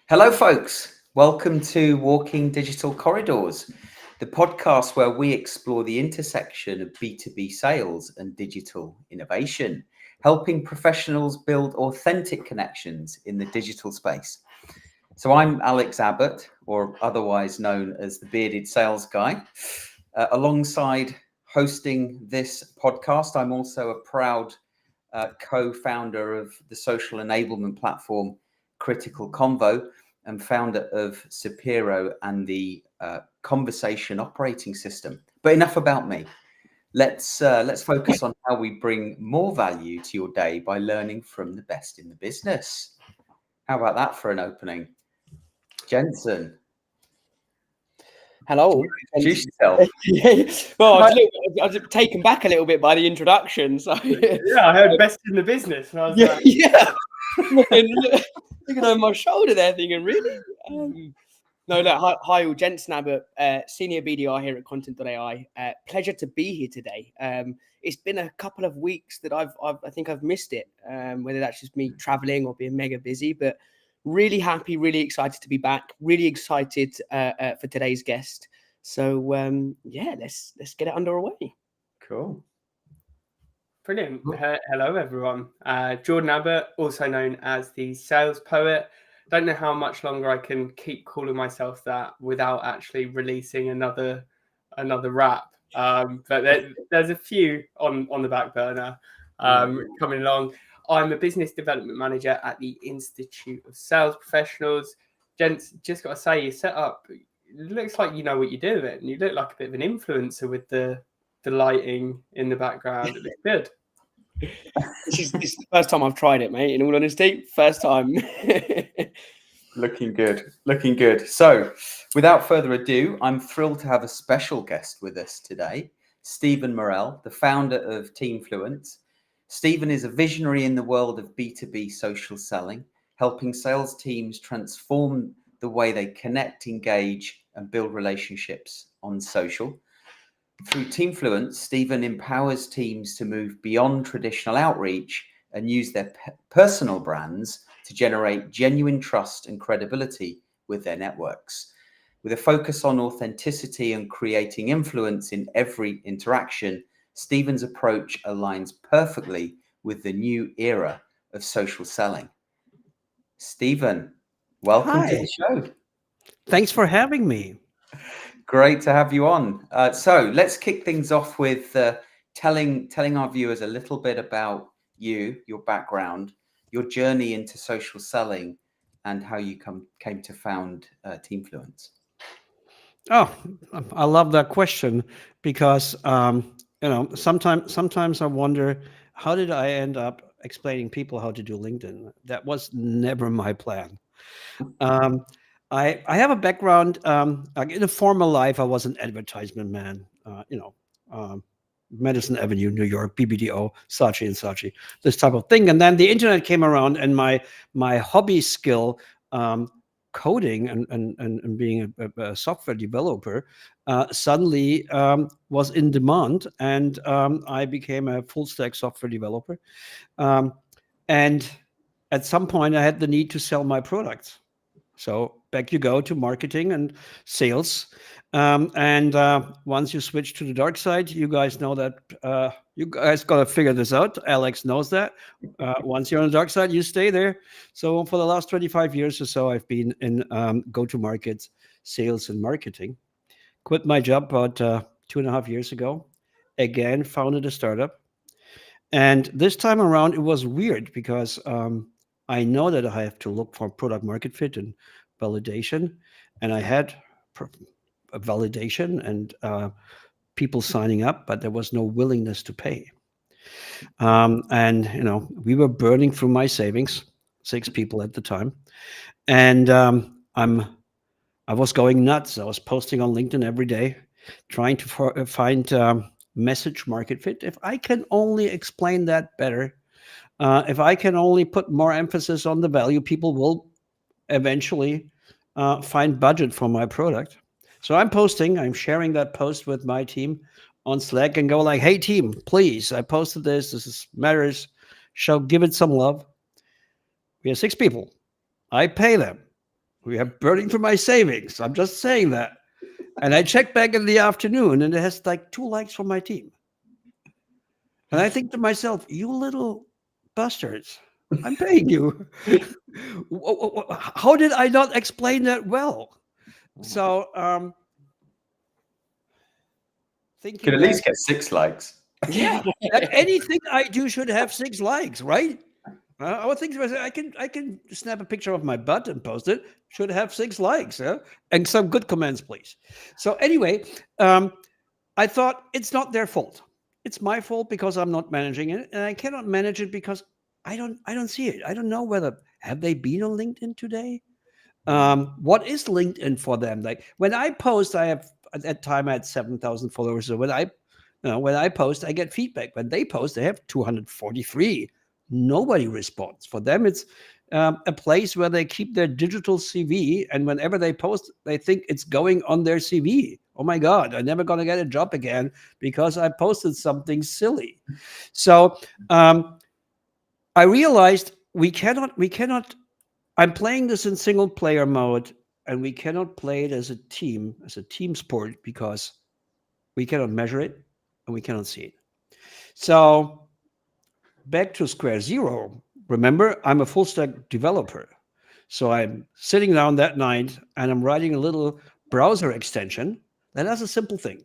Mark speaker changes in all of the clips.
Speaker 1: Hello, folks. Welcome to Walking Digital Corridors, the podcast where we explore the intersection of B2B sales and digital innovation, helping professionals build authentic connections in the digital space. So I'm Alex Abbott, or otherwise known as the Bearded Sales Guy. Alongside hosting this podcast, I'm also a proud co-founder of the social enablement platform Critical Convo and founder of Sapiro and the conversation operating system. But enough about me. Let's focus on how we bring more value to your day by learning from the best in the business. How about that for an opening? Jensen.
Speaker 2: Hello.
Speaker 1: Introduce yourself.
Speaker 2: Well, I was taken back a little bit by the introduction. So
Speaker 3: yeah, I heard best in the business. And I was
Speaker 2: looking over my shoulder there, thinking, really? Hi, all. Jensen Abbott, Senior BDR here at Content.ai. Pleasure to be here today. It's been a couple of weeks that I think I've missed it, whether that's just me traveling or being mega busy, but really happy, really excited to be back. Really excited for today's guest. So let's get it underway.
Speaker 1: Cool.
Speaker 3: Brilliant. Hello, everyone. Jordan Abbott, also known as the Sales Poet. Don't know how much longer I can keep calling myself that without actually releasing another rap. But there's a few on the back burner coming along. I'm a business development manager at the Institute of Sales Professionals. Gents, just got to say, your setup, it looks like you know what you're doing. You look like a bit of an influencer with the lighting in the background. It looks good.
Speaker 2: This is the first time I've tried it, mate. In all honesty, first time.
Speaker 1: Looking good. So, without further ado, I'm thrilled to have a special guest with us today, Stephen Morell, the founder of Teamfluence. Stephen is a visionary in the world of B2B social selling, helping sales teams transform the way they connect, engage, and build relationships on social. Through Teamfluence, Stephen empowers teams to move beyond traditional outreach and use their personal brands to generate genuine trust and credibility with their networks. With a focus on authenticity and creating influence in every interaction, Stephen's approach aligns perfectly with the new era of social selling. Stephen, welcome to the show.
Speaker 4: Thanks for having me.
Speaker 1: Great to have you on. So let's kick things off with telling our viewers a little bit about you, your background, your journey into social selling, and how you came to found Teamfluence.
Speaker 4: Oh, I love that question because sometimes I wonder, how did I end up explaining people how to do LinkedIn? That was never my plan. I have a background in a former life. I was an advertisement man. Madison Avenue, New York, BBDO, Saatchi and Saatchi, this type of thing. And then the internet came around, and my hobby skill, coding and being a software developer, suddenly was in demand, and I became a full stack software developer. And at some point, I had the need to sell my products. So back you go to marketing and sales. Once you switch to the dark side, you guys know that you guys got to figure this out. Alex knows that. Once you're on the dark side, you stay there. So for the last 25 years or so, I've been in go-to-market sales and marketing. Quit my job about 2.5 years ago. Again, founded a startup. And this time around, it was weird because I know that I have to look for product market fit and validation. And I had a validation and people signing up, but there was no willingness to pay. We were burning through my savings, 6 people at the time. And I was going nuts. I was posting on LinkedIn every day, trying to find message market fit. If I can only explain that better, if I can only put more emphasis on the value, people will eventually find budget for my product. So I'm sharing that post with my team on Slack and go like, hey team, please, I posted this matters, give it some love. We have 6 people. I pay them. We are burning through my savings. I'm just saying that. And I checked back in the afternoon, and it has like 2 likes from my team. And I think to myself, you little bastards, I'm paying you. How did I not explain that well? So, thinking
Speaker 1: Could at
Speaker 4: back,
Speaker 1: least get 6 likes.
Speaker 4: yeah, anything I do should have 6 likes, right? I would think I can snap a picture of my butt and post it. Should have 6 likes, and some good comments, please. So anyway, I thought it's not their fault. It's my fault because I'm not managing it, and I cannot manage it because I don't see it. I don't know whether have they been on LinkedIn today. What is LinkedIn for them? Like when I post, I have at that time I had 7,000 followers. So when I post, I get feedback. When they post, they have 243. Nobody responds. For them, it's a place where they keep their digital CV, and whenever they post, they think it's going on their CV. Oh my God, I'm never gonna get a job again because I posted something silly. So I realized we cannot. I'm playing this in single player mode, and we cannot play it as a team sport, because we cannot measure it and we cannot see it. So back to square zero. Remember, I'm a full stack developer. So I'm sitting down that night and I'm writing a little browser extension that has a simple thing.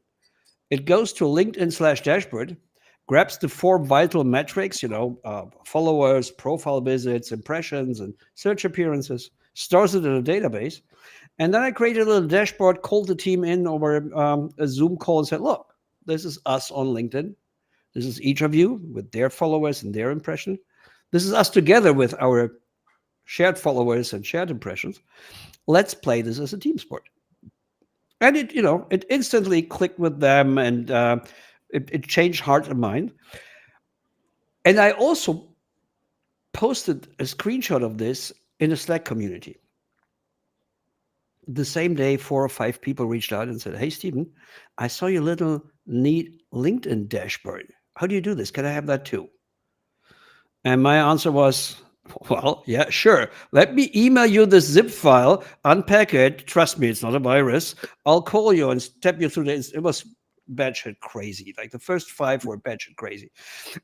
Speaker 4: It goes to LinkedIn/dashboard, grabs the 4 vital metrics, followers, profile visits, impressions, and search appearances, stores it in a database. And then I created a little dashboard, called the team in over a Zoom call and said, look, this is us on LinkedIn. This is each of you with their followers and their impression. This is us together with our shared followers and shared impressions. Let's play this as a team sport. And it instantly clicked with them, and it changed heart and mind. And I also posted a screenshot of this in a Slack community. The same day, 4 or 5 people reached out and said, hey, Stephen, I saw your little neat LinkedIn dashboard. How do you do this? Can I have that too? And my answer was, well, yeah, sure. Let me email you this zip file, unpack it. Trust me, it's not a virus. I'll call you and step you through this. It was batshit crazy. Like the first 5 were batshit crazy.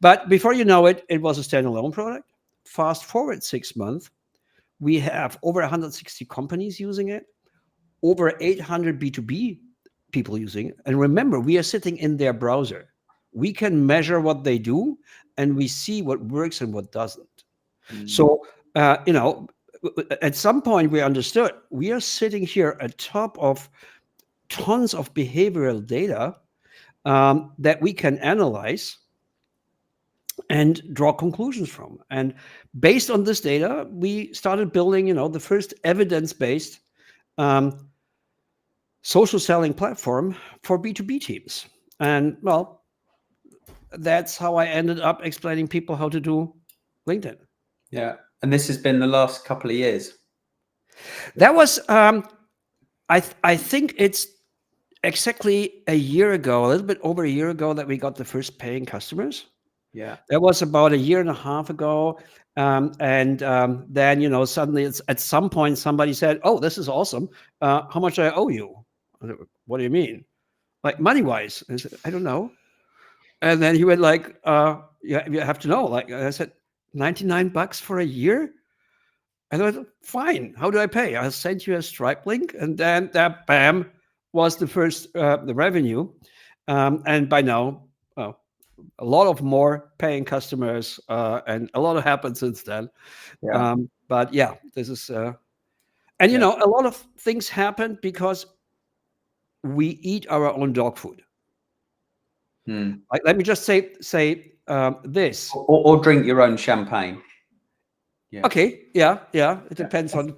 Speaker 4: But before you know it, it was a standalone product. Fast forward 6 months, we have over 160 companies using it, over 800 B2B people using it. And remember, we are sitting in their browser. We can measure what they do, and we see what works and what doesn't. So, at some point we understood we are sitting here atop of tons of behavioral data that we can analyze and draw conclusions from. And based on this data, we started building, the first evidence-based social selling platform for B2B teams. And well, that's how I ended up explaining people how to do LinkedIn.
Speaker 1: Yeah. And this has been the last couple of years.
Speaker 4: That was, I think it's exactly a year ago, a little bit over a year ago, that we got the first paying customers.
Speaker 1: Yeah.
Speaker 4: That was about a year and a half ago. Then, suddenly at some point somebody said, oh, this is awesome. How much do I owe you? What do you mean? Like money-wise? I said, I don't know. And then he went like, yeah, you have to know. Like I said, $99 for a year? And I thought, fine, how do I pay? I'll send you a Stripe link. And then that, bam, was the first, the revenue. And by now, a lot of more paying customers, and a lot has happened since then.
Speaker 1: Yeah.
Speaker 4: But yeah, this is, a lot of things happen because we eat our own dog food. Like, let me just say this.
Speaker 1: Or drink your own champagne. Yeah.
Speaker 4: Okay. Yeah. It depends on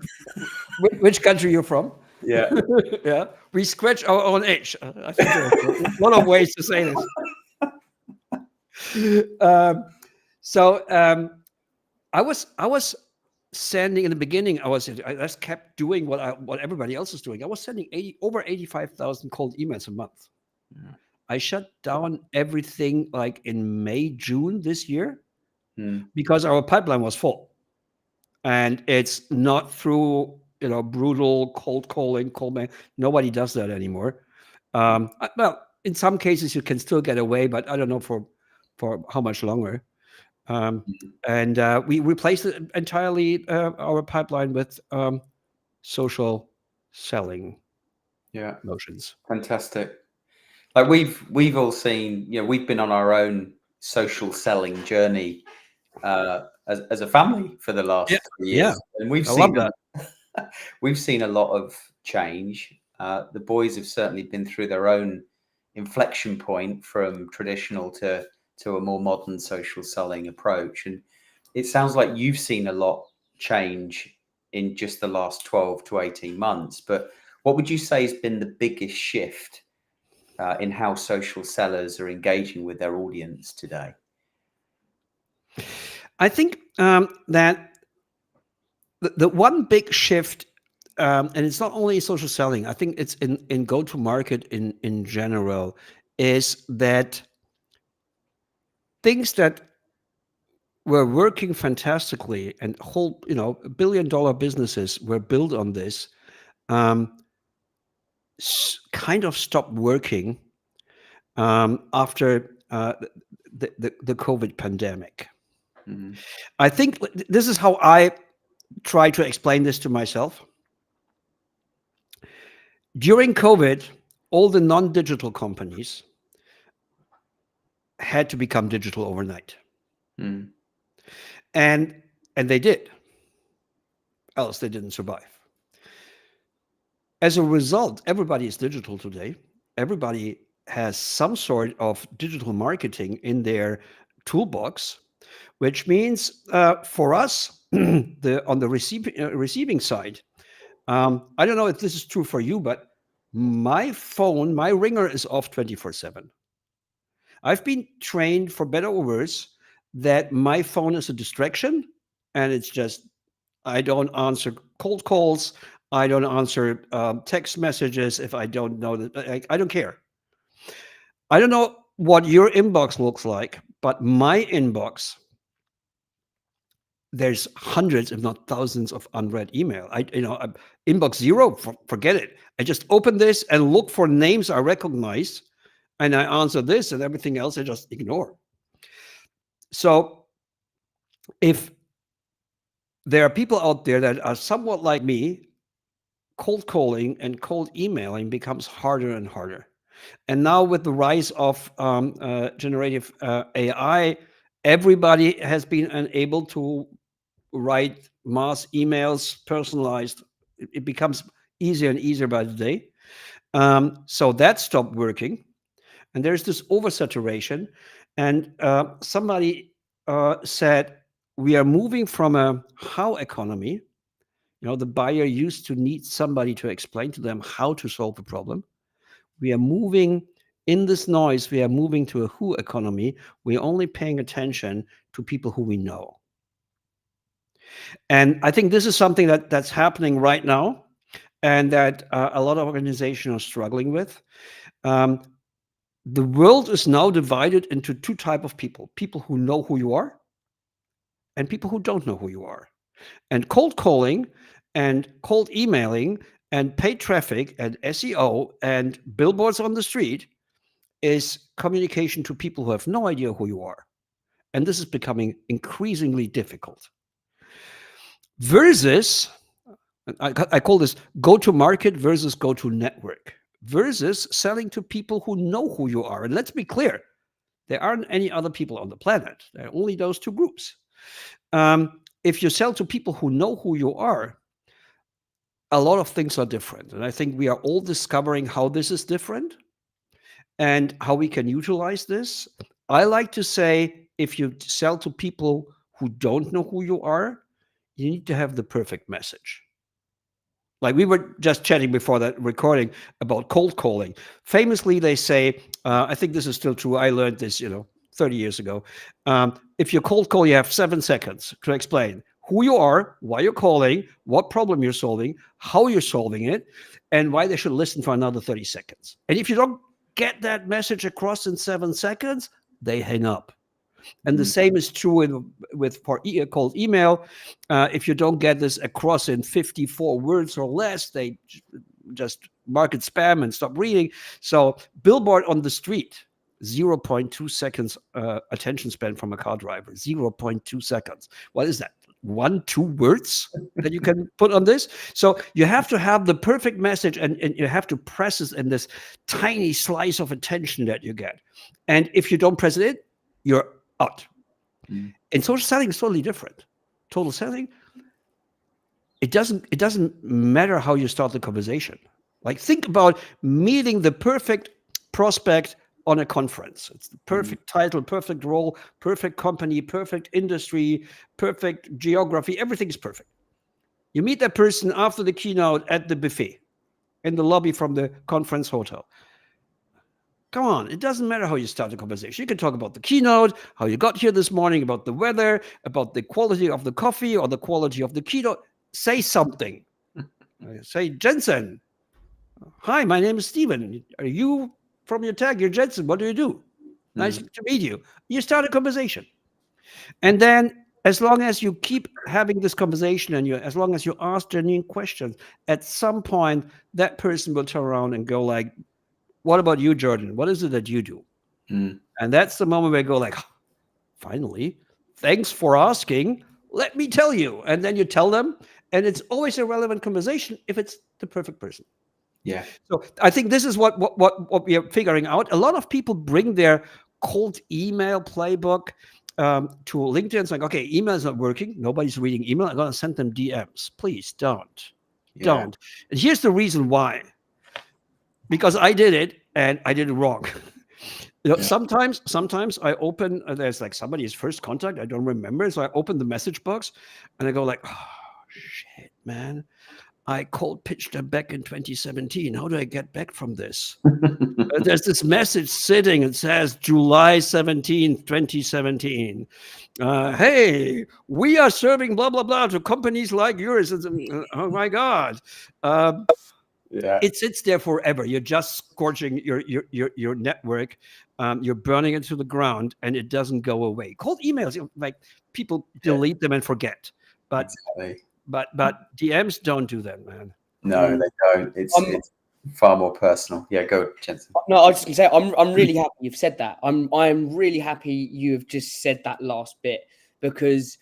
Speaker 4: which country you're from.
Speaker 1: Yeah.
Speaker 4: Yeah. We scratch our own itch. I think there's a lot of ways to say this. I was sending in the beginning. I just kept doing what everybody else is doing. I was sending over 85,000 cold emails a month. Yeah. I shut down everything like in May, June this year because our pipeline was full. And it's not through brutal cold calling, cold mail. Nobody does that anymore. Well, in some cases you can still get away, but I don't know for how much longer. And we replaced it entirely, our pipeline with social selling motions.
Speaker 1: Fantastic. Like we've all seen, we've been on our own social selling journey as a family for the last 3 years, and we've seen we've seen a lot of change. The boys have certainly been through their own inflection point from traditional to a more modern social selling approach, and it sounds like you've seen a lot change in just the last 12 to 18 months. But what would you say has been the biggest shift in how social sellers are engaging with their audience today?
Speaker 4: I think that the one big shift, and it's not only social selling, I think it's in go-to-market in general, is that things that were working fantastically and whole, billion-dollar businesses were built on this, kind of stopped working after the COVID pandemic.
Speaker 1: Mm-hmm.
Speaker 4: I think this is how I try to explain this to myself. During COVID, all the non-digital companies had to become digital overnight.
Speaker 1: Mm.
Speaker 4: And they did. Else they didn't survive. As a result, everybody is digital today. Everybody has some sort of digital marketing in their toolbox, which means for us, on the receiving side, I don't know if this is true for you, but my phone, my ringer is off 24/7. I've been trained, for better or worse, that my phone is a distraction, and it's just, I don't answer cold calls. I don't answer text messages if I don't know that. I don't care. I don't know what your inbox looks like, but my inbox, there's hundreds, if not thousands, of unread email. Inbox zero, forget it. I just open this and look for names I recognize, and I answer this, and everything else I just ignore. So if there are people out there that are somewhat like me, cold calling and cold emailing becomes harder and harder. And now with the rise of generative AI, everybody has been able to write mass emails, personalized. It becomes easier and easier by the day. So that stopped working. And there's this oversaturation. And somebody said, we are moving from a how economy. The buyer used to need somebody to explain to them how to solve the problem. We are moving in this noise. We are moving to a who economy. We're only paying attention to people who we know. And I think this is something that's happening right now, and that a lot of organizations are struggling with. The world is now divided into two types of people: people who know who you are, and people who don't know who you are. And cold calling and cold emailing and paid traffic and SEO and billboards on the street is communication to people who have no idea who you are. And this is becoming increasingly difficult. Versus, I call this go-to-market versus go-to-network, versus selling to people who know who you are. And let's be clear, there aren't any other people on the planet. There are only those two groups. If you sell to people who know who you are, a lot of things are different. And I think we are all discovering how this is different and how we can utilize this. I like to say, if you sell to people who don't know who you are, you need to have the perfect message. Like we were just chatting before that recording about cold calling. Famously, they say, I think this is still true. I learned this, 30 years ago. If you cold call, you have 7 seconds to explain who you are, why you're calling, what problem you're solving, how you're solving it, and why they should listen for another 30 seconds. And if you don't get that message across in 7 seconds, they hang up. And the same is true with cold email. If you don't get this across in 54 words or less, they just mark it spam and stop reading. So billboard on the street, 0.2 seconds attention span from a car driver, 0.2 seconds. What is that? 1-2 words that you can put on this. So you have to have the perfect message, and you have to press it in this tiny slice of attention that you get. And if you don't press it in, you're out. And social selling is totally different. Total selling, it doesn't matter how you start the conversation. Like, think about meeting the perfect prospect on a conference. It's the perfect title, perfect role, perfect company, perfect industry, perfect geography. Everything is perfect. You meet that person after the keynote at the buffet in the lobby from the conference hotel. Come on, it doesn't matter how you start the conversation. You can talk about the keynote, how you got here this morning, about the weather, about the quality of the coffee or the quality of the keynote. Say something. Say, Jensen, hi, my name is Steven. Are you from your tag? You're Jensen. What do you do? Nice to meet you. You start a conversation. And then as long as you keep having this conversation and as long as you ask genuine questions, at some point that person will turn around and go like, what about you, Jordan? What is it that you do? And that's the moment where I go like, finally, thanks for asking. Let me tell you. And then you tell them, and it's always a relevant conversation if it's the perfect person.
Speaker 1: Yeah.
Speaker 4: So I think this is what we are figuring out. A lot of people bring their cold email playbook to LinkedIn. It's like, okay, email is not working. Nobody's reading email. I'm going to send them DMs. Please don't. Don't. And here's the reason why. Because I did it and I did it wrong. Sometimes I open, there's like somebody's first contact. I don't remember. So I open the message box and I go like, oh, shit, man. I cold pitched them back in 2017. How do I get back from this? There's this message sitting. It says July 17th, 2017. Hey, we are serving blah, blah, blah to companies like yours. Oh, my God. It sits there forever. You're just scorching your network. You're burning it to the ground, and it doesn't go away. Cold emails, like people delete them and forget. But DMs don't do that, man.
Speaker 1: No, they don't. It's far more personal. Yeah, go, Jensen.
Speaker 2: No, I was just gonna say I'm really happy you've said that. I'm really happy you have just said that last bit, because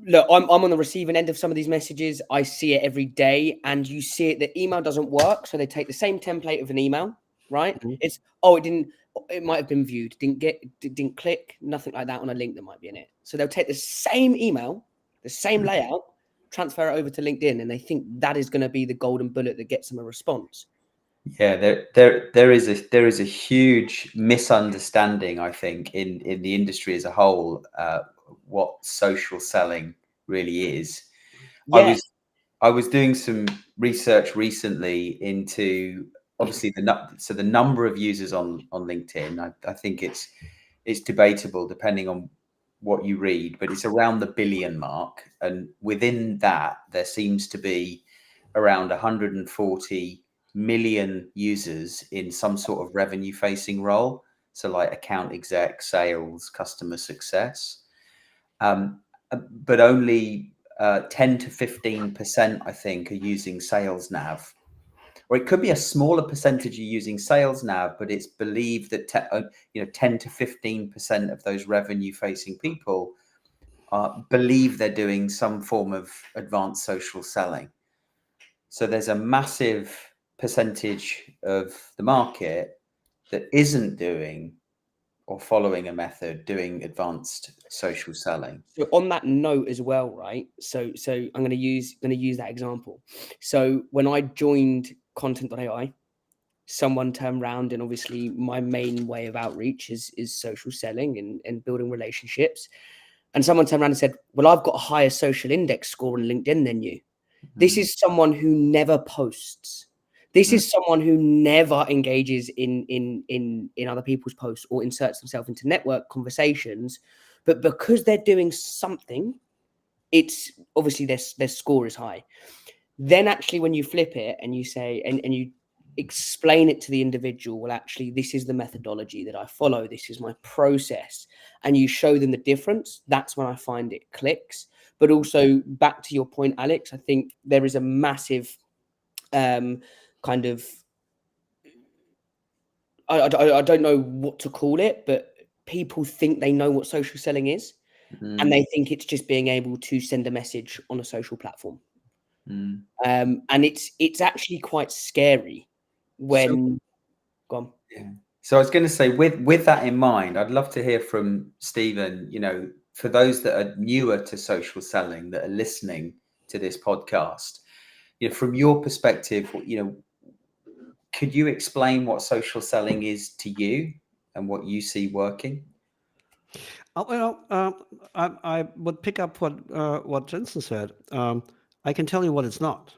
Speaker 2: look, I'm on the receiving end of some of these messages. I see it every day, and you see it. The email doesn't work, so they take the same template of an email, right? It's it might have been viewed, didn't click, nothing like that on a link that might be in it. So they'll take the same email, the same layout, transfer it over to LinkedIn, and they think that is going to be the golden bullet that gets them a response.
Speaker 1: Yeah, there is a huge misunderstanding, I think, in the industry as a whole, what social selling really is.
Speaker 2: Yeah.
Speaker 1: I was doing some research recently into obviously the number of users on LinkedIn. I think it's debatable depending on what you read, but it's around the billion mark, and within that there seems to be around 140 million users in some sort of revenue facing role, so like account exec, sales, customer success, but only 10 to 15% I think are using sales nav, or it could be a smaller percentage are using sales nav, but it's believed that 10 to 15% of those revenue facing people believe they're doing some form of advanced social selling. So there's a massive percentage of the market that isn't doing or following a method doing advanced social selling.
Speaker 2: So on that note as well, right? So I'm going to use that example. So when I joined Content.ai, someone turned around, and obviously my main way of outreach is social selling and building relationships. And someone turned around and said, well, I've got a higher social index score on LinkedIn than you. This is someone who never posts. This is someone who never engages in other people's posts or inserts themselves into network conversations. But because they're doing something, it's obviously their score is high. Then actually when you flip it and you say, and you explain it to the individual, well, actually, this is the methodology that I follow, this is my process, and you show them the difference, that's when I find it clicks. But also, back to your point, Alex, I think there is a massive kind of, I don't know what to call it, but people think they know what social selling is, and they think it's just being able to send a message on a social platform. And it's actually quite scary when gone.
Speaker 1: Yeah. So I was going to say, with that in mind, I'd love to hear from Stephen, for those that are newer to social selling, that are listening to this podcast, from your perspective, could you explain what social selling is to you and what you see working?
Speaker 4: I would pick up what Jensen said. I can tell you what it's not.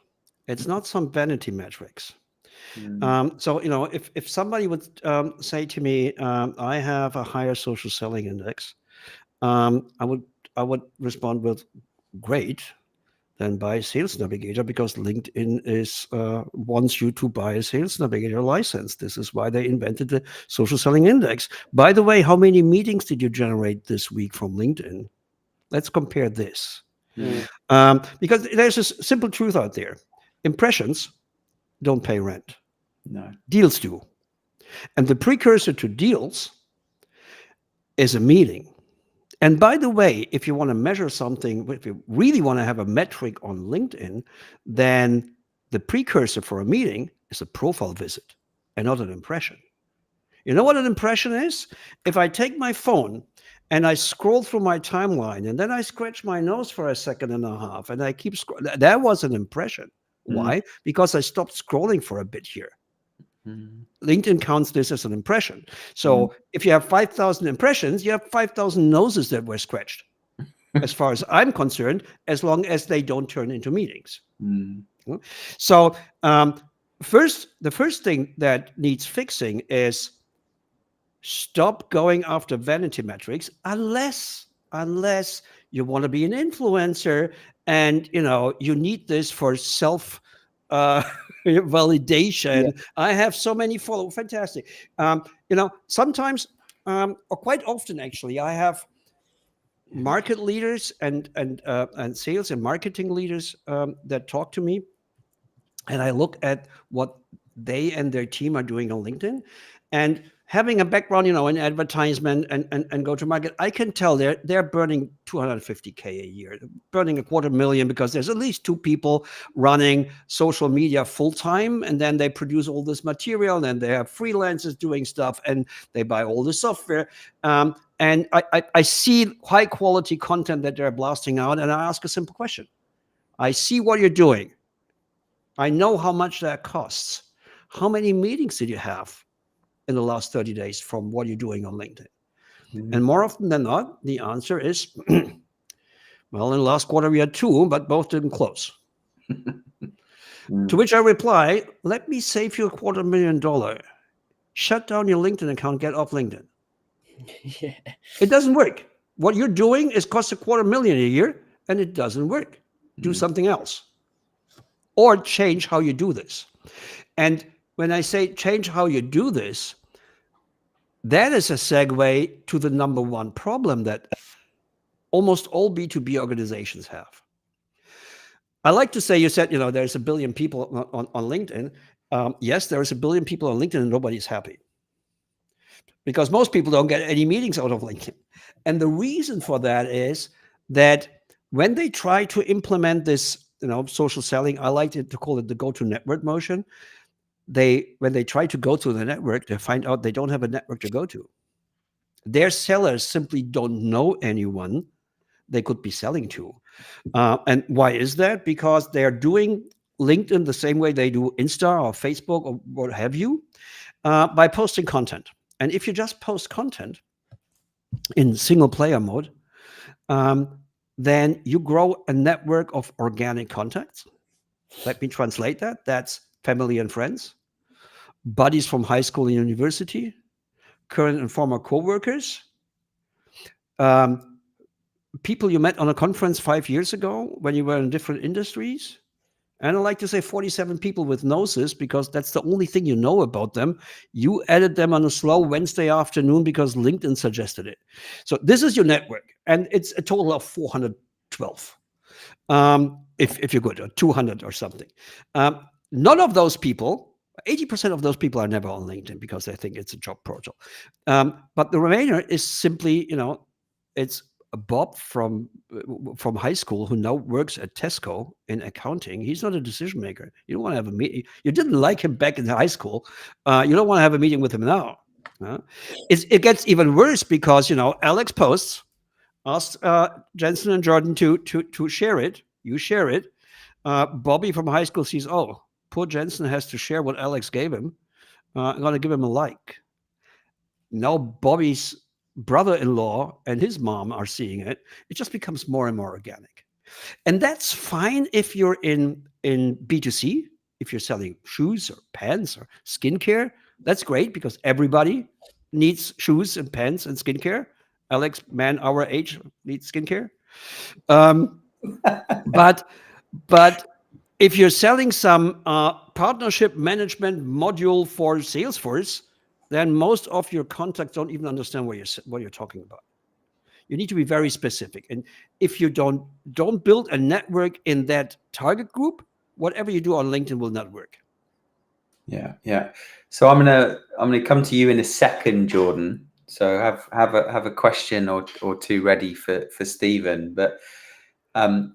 Speaker 4: It's not some vanity metrics. So if somebody would say to me, I have a higher social selling index, I would respond with, great, then buy Sales Navigator, because LinkedIn wants you to buy a Sales Navigator license. This is why they invented the social selling index. By the way, how many meetings did you generate this week from LinkedIn? Let's compare this. Because there's a simple truth out there. Impressions don't pay rent.
Speaker 1: No.
Speaker 4: Deals do. And the precursor to deals is a meeting. And by the way, if you want to measure something, if you really want to have a metric on LinkedIn, then the precursor for a meeting is a profile visit and not an impression. You know what an impression is? If I take my phone and I scroll through my timeline and then I scratch my nose for a second and a half and I keep scrolling, that was an impression. Why? Because I stopped scrolling for a bit here. LinkedIn counts this as an impression. So if you have 5,000 impressions, you have 5,000 noses that were scratched, as far as I'm concerned, as long as they don't turn into meetings. So the first thing that needs fixing is stop going after vanity metrics, unless you want to be an influencer and you need this for self validation. I have so many followers. Fantastic. Sometimes, or quite often actually, I have market leaders and sales and marketing leaders that talk to me, and I look at what they and their team are doing on LinkedIn, and having a background, in advertisement and go to market, I can tell they're burning 250K a year, burning $250,000, because there's at least 2 people running social media full time, and then they produce all this material, and they have freelancers doing stuff, and they buy all the software. And I see high quality content that they're blasting out, and I ask a simple question. I see what you're doing. I know how much that costs. How many meetings did you have in the last 30 days from what you're doing on LinkedIn? And more often than not, the answer is, well, in the last quarter we had 2, but both didn't close. To which I reply, let me save you $250,000. Shut down your LinkedIn account, get off LinkedIn. It doesn't work. What you're doing is cost $250,000 a year, and it doesn't work. Do something else. Or change how you do this. And when I say change how you do this, that is a segue to the number one problem that almost all B2B organizations have. I like to say, you said, there's 1 billion people on LinkedIn. Yes, there's 1 billion people on LinkedIn and nobody's happy. Because most people don't get any meetings out of LinkedIn. And the reason for that is that when they try to implement this, social selling, I like to call it the go-to-network motion. When they try to go to the network, they find out they don't have a network to go to. Their sellers simply don't know anyone they could be selling to. And why is that? Because they're doing LinkedIn the same way they do Insta or Facebook or what have you, by posting content. And if you just post content in single player mode, then you grow a network of organic contacts. Let me translate that. That's family and friends, buddies from high school and university, current and former coworkers, people you met on a conference 5 years ago when you were in different industries, And I like to say 47 people with noses because that's the only thing you know about them. You added them on a slow Wednesday afternoon because LinkedIn suggested it. So this is your network, and it's a total of 412. If you're good, or 200 or something. None of those people, 80% of those people are never on LinkedIn because they think it's a job portal. But the remainder is simply, it's Bob from high school who now works at Tesco in accounting. He's not a decision maker. You don't want to have a meeting. You didn't like him back in high school. You don't want to have a meeting with him now. It gets even worse because Alex posts, asked Jensen and Jordan to share it. You share it. Bobby from high school sees, oh, poor Jensen has to share what Alex gave him. I'm going to give him a like. Now Bobby's brother-in-law and his mom are seeing it. It just becomes more and more organic. And that's fine if you're in B2C, if you're selling shoes or pants or skincare. That's great because everybody needs shoes and pants and skincare. Alex, man our age, needs skincare. But if you're selling some partnership management module for Salesforce, then most of your contacts don't even understand what you're talking about. You need to be very specific. And if you don't build a network in that target group, whatever you do on LinkedIn will not work.
Speaker 1: Yeah. So I'm gonna come to you in a second, Jordan. So have a question or two ready for Stephen, but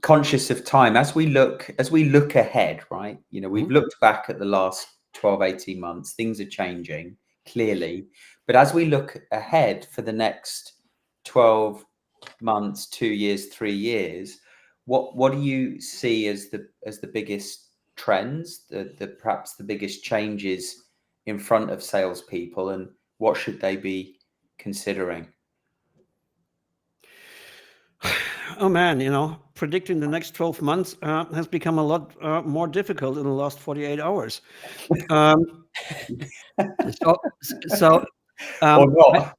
Speaker 1: conscious of time as we look ahead, right? We've looked back at the last 12, 18 months. Things are changing clearly, but as we look ahead for the next 12 months, 2 years, 3 years, what do you see as the biggest trends, the perhaps the biggest changes in front of salespeople, and what should they be considering?
Speaker 4: Oh man, predicting the next 12 months has become a lot more difficult in the last 48 hours.
Speaker 1: Or not.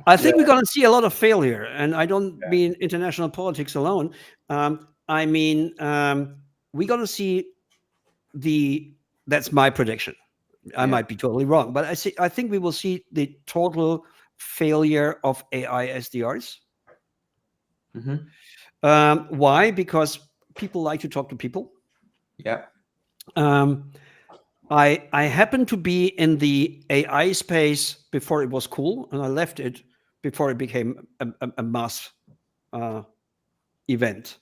Speaker 4: I think we're going to see a lot of failure, and I don't mean international politics alone. I mean we're going to see that's my prediction. I might be totally wrong, but I think we will see the total failure of AI SDRs.
Speaker 1: Mm-hmm.
Speaker 4: Why? Because people like to talk to people.
Speaker 1: Yeah.
Speaker 4: I happened to be in the AI space before it was cool, and I left it before it became a mass event.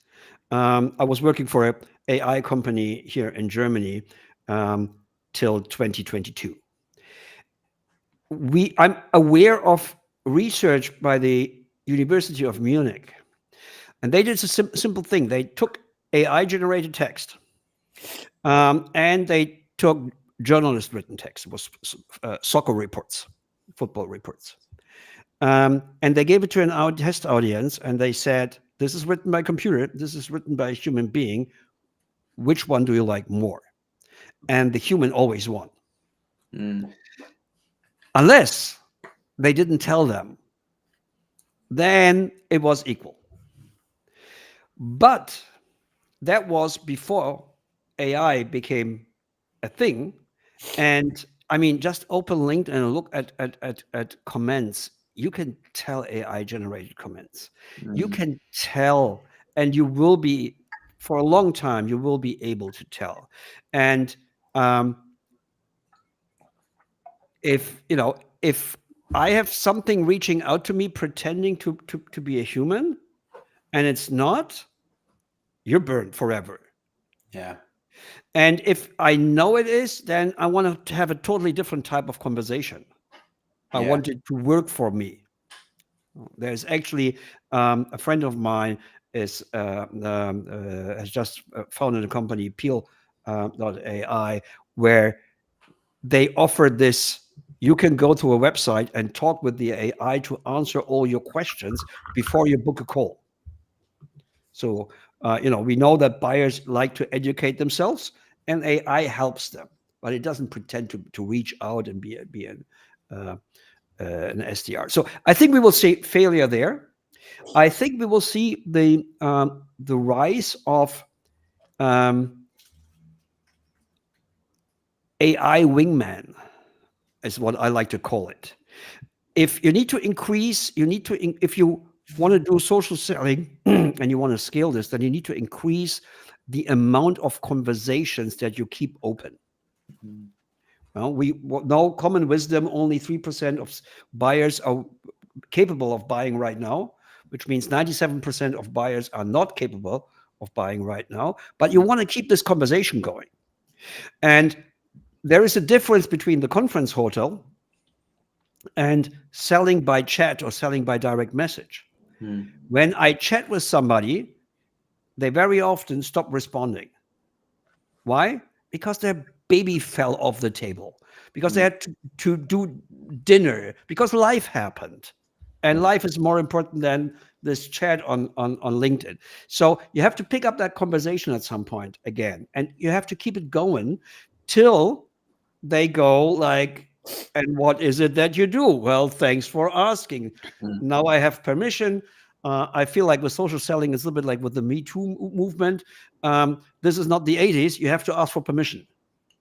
Speaker 4: I was working for an AI company here in Germany till 2022. I'm aware of research by the University of Munich, and they did a simple thing. They took AI-generated text, and they took journalist-written text. It was soccer reports, football reports. And they gave it to an test audience, and they said, this is written by computer, this is written by a human being. Which one do you like more? And the human always won. Unless they didn't tell them, then it was equal. But that was before AI became a thing. And I mean, just open LinkedIn and look at comments. You can tell AI generated comments. You can tell, and you will be, for a long time, you will be able to tell. And if I have something reaching out to me pretending to be a human, and it's not, you're burned forever.
Speaker 1: Yeah.
Speaker 4: And if I know it is, then I want to have a totally different type of conversation. I want it to work for me. There's actually a friend of mine has just founded a company, Peel.ai, where they offer this. You can go to a website and talk with the AI to answer all your questions before you book a call. So, we know that buyers like to educate themselves, and AI helps them, but it doesn't pretend to reach out and be an SDR. So I think we will see failure there. I think we will see the rise of AI wingman, is what I like to call it. If you need to increase, if you want to do social selling and you want to scale this, then you need to increase the amount of conversations that you keep open. Well, we know common wisdom, only 3% of buyers are capable of buying right now, which means 97% of buyers are not capable of buying right now. But you want to keep this conversation going. And there is a difference between the conference hotel and selling by chat or selling by direct message. When I chat with somebody, they very often stop responding. Why? Because their baby fell off the table, because they had to do dinner, because life happened. And life is more important than this chat on LinkedIn. So you have to pick up that conversation at some point again, and you have to keep it going till they go like, and what is it that you do? Well, thanks for asking. Now I have permission. I feel like with social selling, it's a little bit like with the Me Too movement. This is not the 80s. You have to ask for permission.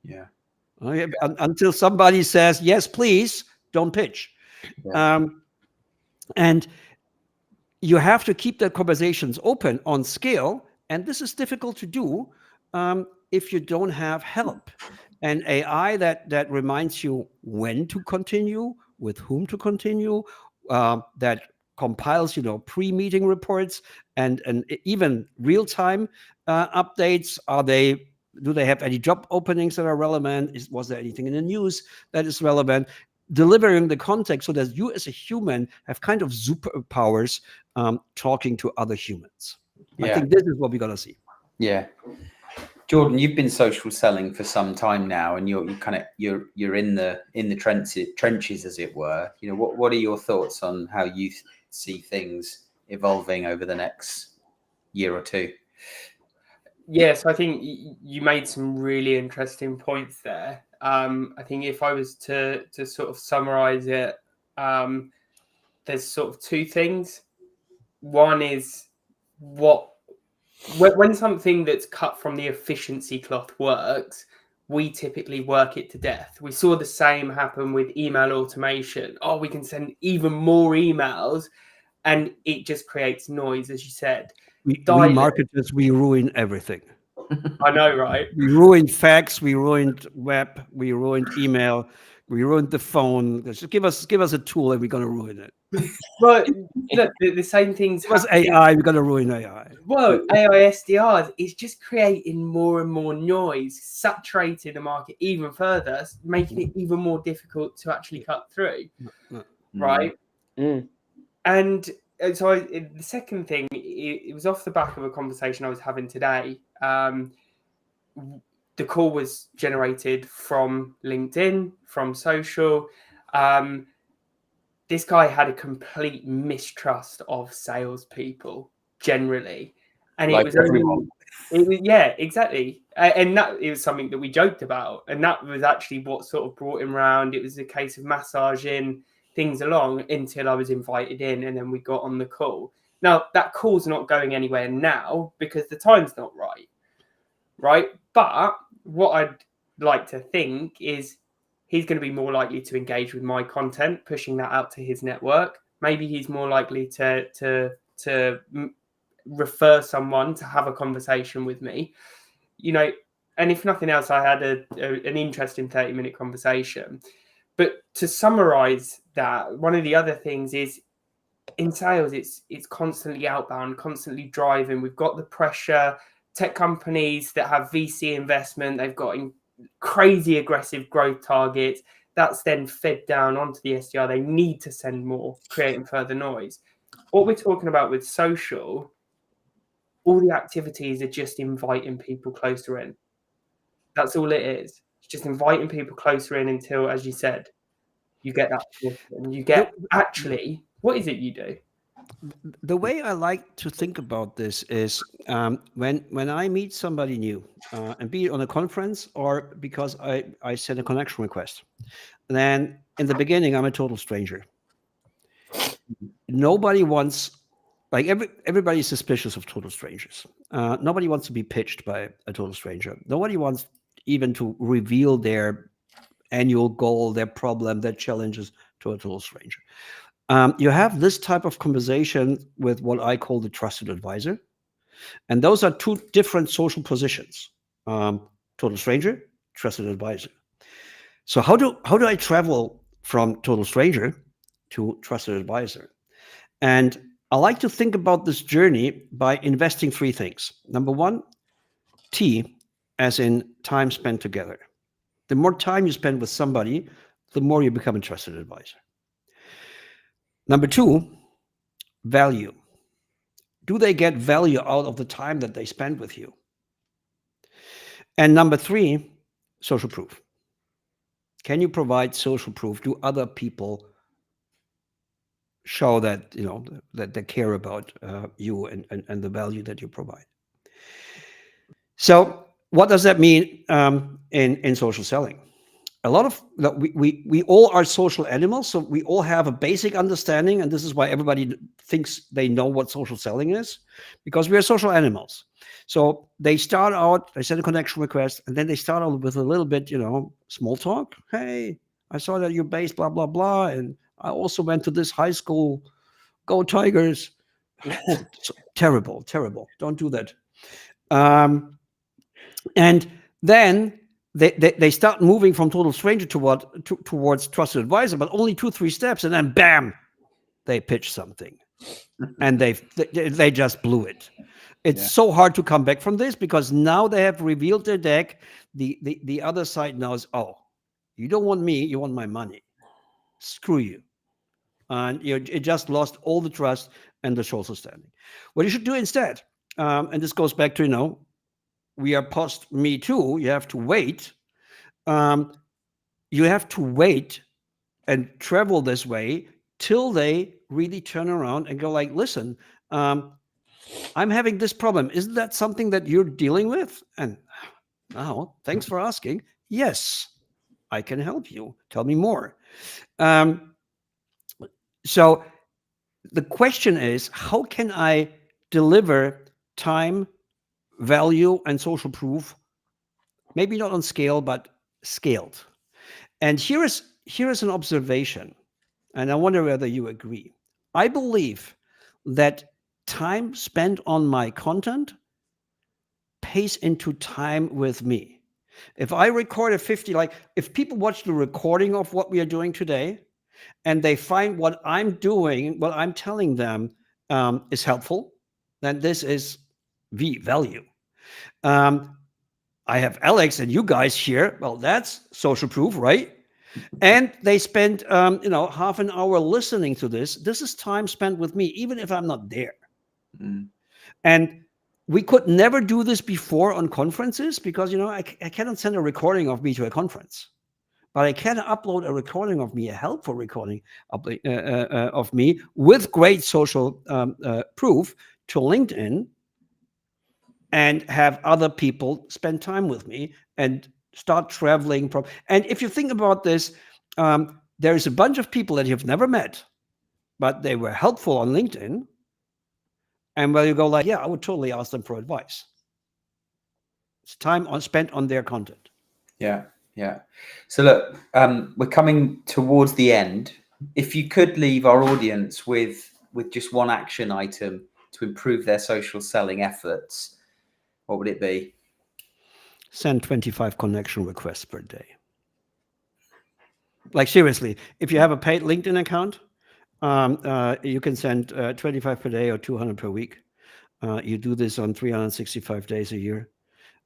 Speaker 1: Yeah.
Speaker 4: Until somebody says, yes, please, don't pitch.
Speaker 1: Yeah.
Speaker 4: And you have to keep the conversations open on scale. And this is difficult to do if you don't have help. And AI that reminds you when to continue, with whom to continue, that compiles, pre-meeting reports and even real-time updates. Do they have any job openings that are relevant? Was there anything in the news that is relevant? Delivering the context so that you as a human have kind of superpowers talking to other humans.
Speaker 1: Yeah.
Speaker 4: I think this is what we're going to see.
Speaker 1: Yeah. Jordan, you've been social selling for some time now, and you're in the trenches, as it were. What are your thoughts on how you see things evolving over the next year or two?
Speaker 3: Yes, I think you made some really interesting points there. I think if I was to sort of summarize it, there's sort of two things. One is when something that's cut from the efficiency cloth works, we typically work it to death. We saw the same happen with email automation. Oh, we can send even more emails, and it just creates noise, as you said.
Speaker 4: We marketers, we ruin everything.
Speaker 3: I know, right?
Speaker 4: We ruined fax, we ruined web, we ruined email, we ruined the phone. Just give us a tool and we're going to ruin it.
Speaker 3: But look, the same things.
Speaker 4: It was AI, we're going to ruin AI.
Speaker 3: Well, AI SDRs is just creating more and more noise, saturating the market even further, making it even more difficult to actually cut through. Right? And so the second thing, it was off the back of a conversation I was having today. The call was generated from LinkedIn, from social. This guy had a complete mistrust of salespeople generally, and
Speaker 1: like
Speaker 3: it was
Speaker 1: everyone.
Speaker 3: Yeah, exactly. And that it was something that we joked about, and that was actually what sort of brought him round. It was a case of massaging things along until I was invited in, and then we got on the call. Now that call's not going anywhere now because the time's not right? But what I'd like to think is he's going to be more likely to engage with my content, pushing that out to his network. Maybe he's more likely to refer someone to have a conversation with me, and if nothing else, I had an interesting 30-minute conversation. But to summarize that, one of the other things is in sales, it's constantly outbound, constantly driving. We've got the pressure. Tech companies that have VC investment, they've got crazy aggressive growth targets. That's then fed down onto the SDR. They need to send more, creating further noise. What we're talking about with social, all the activities are just inviting people closer in. That's all it is. It's just inviting people closer in until, as you said, you get that and you get actually, what is it you do?
Speaker 4: The way I like to think about this is when I meet somebody new, and be it on a conference or because I send a connection request, then in the beginning I'm a total stranger. Nobody wants, like everybody's suspicious of total strangers. Nobody wants to be pitched by a total stranger. Nobody wants even to reveal their annual goal, their problem, their challenges to a total stranger. You have this type of conversation with what I call the trusted advisor. And those are two different social positions. Total stranger, trusted advisor. So how do I travel from total stranger to trusted advisor? And I like to think about this journey by investing three things. Number one, T, as in time spent together. The more time you spend with somebody, the more you become a trusted advisor. Number two, value. Do they get value out of the time that they spend with you? And number three, social proof. Can you provide social proof? Do other people show that that they care about you and the value that you provide? So what does that mean in social selling? A lot of we all are social animals, so we all have a basic understanding, and this is why everybody thinks they know what social selling is, because we are social animals. So they start out, they send a connection request, and then they start out with a little bit, small talk. Hey, I saw that you're based, blah blah blah, and I also went to this high school. Go Tigers! Terrible. Don't do that. And then they start moving from total stranger towards trusted advisor, but only 2-3 steps, and then bam, they pitch something, and they just blew it. It's so hard to come back from this, because now they have revealed their deck. The other side knows, oh, you don't want me, you want my money. Screw you. And it just lost all the trust and the social standing. What you should do instead, and this goes back to, we are post Me Too. You have to wait. You have to wait and travel this way till they really turn around and go like, listen, I'm having this problem. Isn't that something that you're dealing with? And now, thanks for asking. Yes, I can help you. Tell me more. So the question is, how can I deliver time, value, and social proof? Maybe not on scale, but scaled. And here is an observation, and I wonder whether you agree. I believe that time spent on my content pays into time with me. If I record a 50, like if people watch the recording of what we are doing today, and they find what I'm doing, what I'm telling them is helpful, then this is value. I have Alex and you guys here. Well, that's social proof, right? And they spend, half an hour listening to this. This is time spent with me, even if I'm not there. Mm. And we could never do this before on conferences because, I cannot send a recording of me to a conference. But I can upload a recording of me, a helpful recording of me with great social proof to LinkedIn, and have other people spend time with me and start traveling from. And if you think about this, there's a bunch of people that you've never met, but they were helpful on LinkedIn. And where you go like, yeah, I would totally ask them for advice. It's time spent on their content.
Speaker 1: Yeah. So look, we're coming towards the end. If you could leave our audience with just one action item to improve their social selling efforts, what would it be?
Speaker 4: Send 25 connection requests per day. Like seriously, if you have a paid LinkedIn account, you can send 25 per day or 200 per week. You do this on 365 days a year.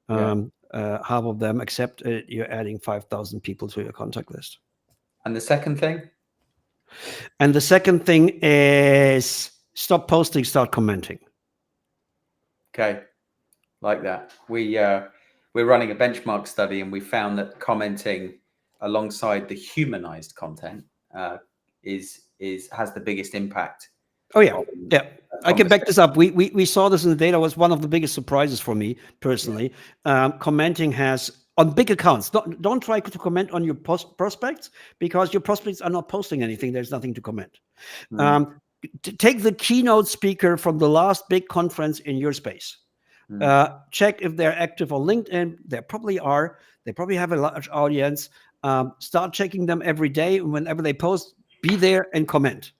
Speaker 4: Half of them accept it, you're adding 5,000 people to your contact list.
Speaker 1: And the second thing?
Speaker 4: And the second thing is stop posting, start commenting.
Speaker 1: Okay, like that. We're running a benchmark study, and we found that commenting alongside the humanized content has the biggest impact.
Speaker 4: Oh yeah, I can back this up. We saw this in the data. Was one of the biggest surprises for me personally. Commenting has on big accounts. Don't try to comment on your prospects, because your prospects are not posting anything. There's nothing to comment. Take the keynote speaker from the last big conference in your space. Check if they're active on LinkedIn. They probably are. They probably have a large audience. Start checking them every day. And whenever they post, be there and comment.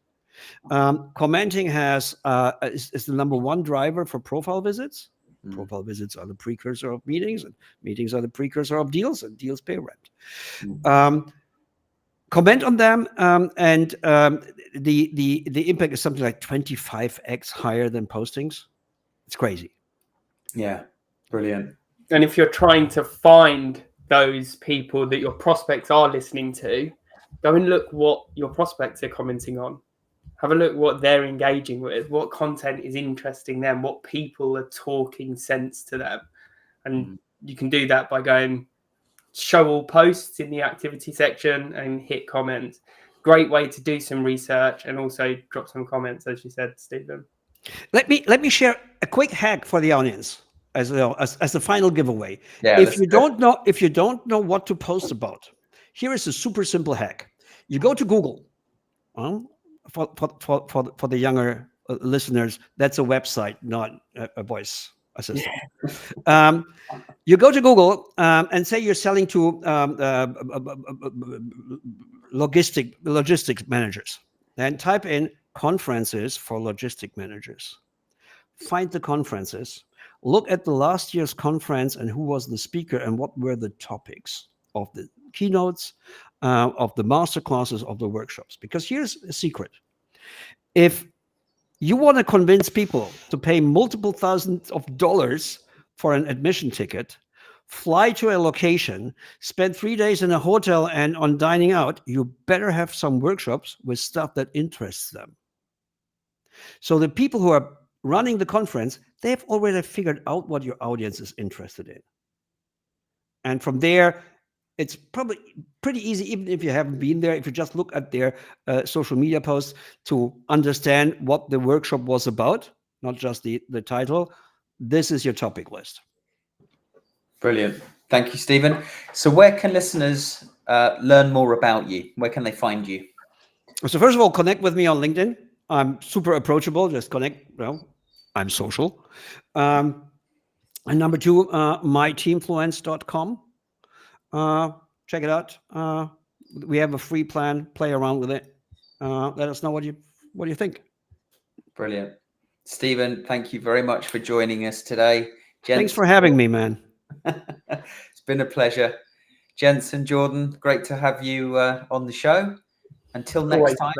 Speaker 4: Commenting is the number 1 driver for profile visits. Profile visits are the precursor of meetings, and meetings are the precursor of deals, and deals pay rent. Comment on them, and the impact is something like 25x higher than postings. It's crazy.
Speaker 1: Yeah, brilliant.
Speaker 3: And if you're trying to find those people that your prospects are listening to, go and look what your prospects are commenting on. Have a look what they're engaging with, what content is interesting them, what people are talking sense to them. And you can do that by going show all posts in the activity section and hit comments. Great way to do some research and also drop some comments, as you said, Stephen.
Speaker 4: Let me share a quick hack for the audience as a final giveaway.
Speaker 1: Yeah,
Speaker 4: if you don't know what to post about, here is a super simple hack. You go to Google. For the younger listeners, that's a website, not a voice assistant. You go to Google and say you're selling to logistics managers, and type in conferences for logistic managers. Find the conferences. Look at the last year's conference and who was the speaker and what were the topics of the keynotes, of the master classes, of the workshops. Because here's a secret. If you want to convince people to pay multiple thousands of dollars for an admission ticket, fly to a location, spend 3 days in a hotel and on dining out, you better have some workshops with stuff that interests them. So the people who are running the conference, they've already figured out what your audience is interested in. And from there, it's probably pretty easy, even if you haven't been there, if you just look at their social media posts, to understand what the workshop was about, not just the title. This is your topic list.
Speaker 1: Brilliant. Thank you, Stephen. So where can listeners learn more about you? Where can they find you?
Speaker 4: So first of all, connect with me on LinkedIn. I'm super approachable. Just connect. Well, I'm social. And number 2, myteamfluence.com. Check it out. We have a free plan. Play around with it. Let us know what you think.
Speaker 1: Brilliant. Stephen, thank you very much for joining us today.
Speaker 4: Thanks for having me, man.
Speaker 1: It's been a pleasure. Jensen, Jordan, great to have you on the show. Until next time.